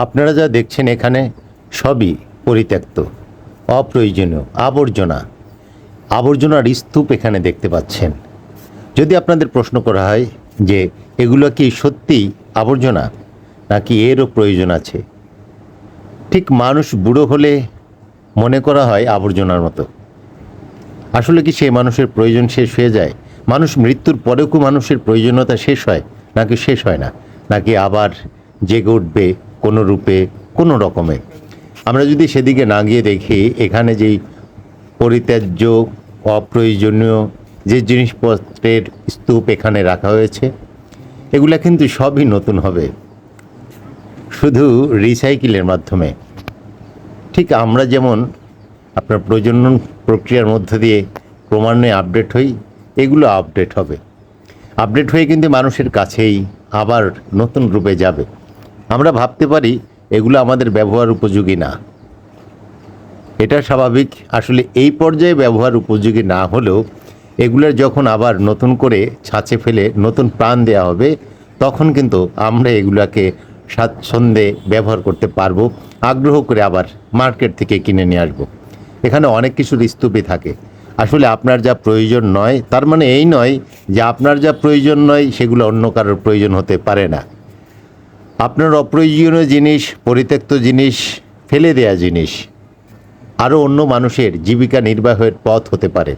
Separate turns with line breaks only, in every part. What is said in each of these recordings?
আপনারা যা দেখছেন এখানে সবই পরিত্যক্ত, অপ্রয়োজনীয় আবর্জনার স্তূপ এখানে দেখতে পাচ্ছেন। যদি আপনাদের প্রশ্ন করা হয় যে এগুলো কি সত্যিই আবর্জনা নাকি এরও প্রয়োজন আছে, ঠিক মানুষ বুড়ো হলে মনে করা হয় আবর্জনার মতো। আসলে কি সেই মানুষের প্রয়োজন শেষ হয়ে যায়? মানুষ মৃত্যুর পরেও কি মানুষের প্রয়োজনীয়তা শেষ হয় নাকি শেষ হয় না, নাকি আবার জেগে উঠবে কোনো রূপে কোনো রকমে? আমরা যদি সেদিকে না গিয়ে দেখি, এখানে যেই পরিত্যাজ্য অপ্রয়োজনীয় যে জিনিসপত্রের স্তূপ এখানে রাখা হয়েছে, এগুলা কিন্তু সবই নতুন হবে, শুধু রিসাইকেলের মাধ্যমে। ঠিক আমরা যেমন আপনার প্রজনন প্রক্রিয়ার মধ্য দিয়ে ক্রমান্বয়ে আপডেট হই, এগুলো আপডেট হবে, আপডেট হয়ে কিন্তু মানুষের কাছেই আবার নতুন রূপে যাবে। আমরা ভাবতে পারি এগুলো আমাদের ব্যবহার উপযোগী না, এটা স্বাভাবিক। আসলে এই পর্যায়ে ব্যবহার উপযোগী না হলেও এগুলোর যখন আবার নতুন করে ছাঁচে ফেলে নতুন প্রাণ দেওয়া হবে, তখন কিন্তু আমরা এগুলাকে স্বাচ্ছন্দ্যে ব্যবহার করতে পারবো, আগ্রহ করে আবার মার্কেট থেকে কিনে নিয়ে আসবো। এখানে অনেক কিছুর স্তূপই থাকে। আসলে আপনার যা প্রয়োজন নয়, তার মানে এই নয় যে আপনার যা প্রয়োজন নয় সেগুলো অন্য কারোর প্রয়োজন হতে পারে না। আপনার অপ্রয়োজনীয় জিনিস, পরিত্যক্ত জিনিস, ফেলে দেয়া জিনিস আরও অন্য মানুষের জীবিকা নির্বাহের পথ হতে পারে,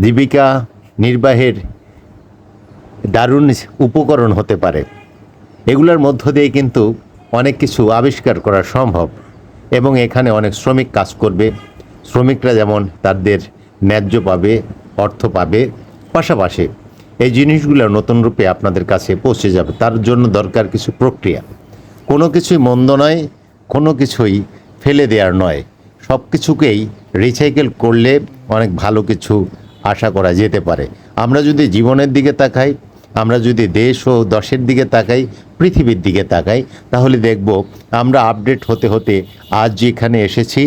জীবিকা নির্বাহের দারুণ উপকরণ হতে পারে। এগুলোর মধ্য দিয়ে কিন্তু অনেক কিছু আবিষ্কার করা সম্ভব, এবং এখানে অনেক শ্রমিক কাজ করবে। শ্রমিকরা যেমন তাদের ন্যায্য পাবে, অর্থ পাবে, পাশাপাশি এই জিনিসগুলো নতুন রূপে আপনাদের কাছে পৌঁছে যাবে। তার জন্য দরকার কিছু প্রক্রিয়া। কোনো কিছুই মন্দ নয়, কোনো কিছুই ফেলে দেওয়ার নয়, সব কিছুকেই রিসাইকেল করলে অনেক ভালো কিছু আশা করা যেতে পারে। আমরা যদি জীবনের দিকে তাকাই, আমরা যদি দেশ ও দশের দিকে তাকাই, পৃথিবীর দিকে তাকাই, তাহলে দেখব আমরা আপডেট হতে হতে আজ যেখানে এসেছি,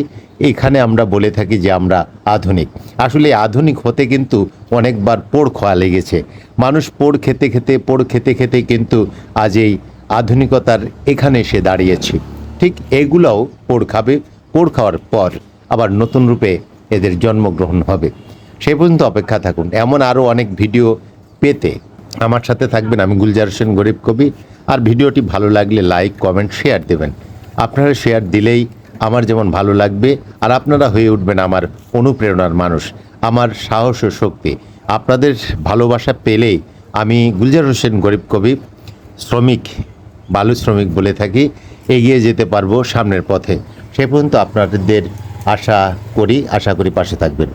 এখানে আমরা বলে থাকি যে আমরা আধুনিক। আসলে আধুনিক হতে কিন্তু অনেকবার পোড় খাওয়া লেগেছে। মানুষ পোড় খেতে খেতে কিন্তু আজ এই আধুনিকতার এখানে এসে দাঁড়িয়েছি। ঠিক এগুলোও পোড় খাবে, পোড় খাওয়ার পর আবার নতুন রূপে এদের জন্মগ্রহণ হবে। সে পর্যন্ত অপেক্ষা থাকুন। এমন আরও অনেক ভিডিও পেতে আমার সাথে থাকবেন। আমি গুলজার হোসেন গরিব কবি। আর ভিডিওটি ভালো লাগলে লাইক, কমেন্ট, শেয়ার দেবেন। আপনারা শেয়ার দিলেই আমার যেমন ভালো লাগবে, আর আপনারা হয়ে উঠবেন আমার অনুপ্রেরণার মানুষ, আমার সাহস ও শক্তি। আপনাদের ভালোবাসা পেলেই আমি গুলজার হোসেন গরিব কবি, শ্রমিক, বালু শ্রমিক বলে থাকি, এগিয়ে যেতে পারবো সামনের পথে। সে পর্যন্ত আপনাদের আশা করি পাশে থাকবেন।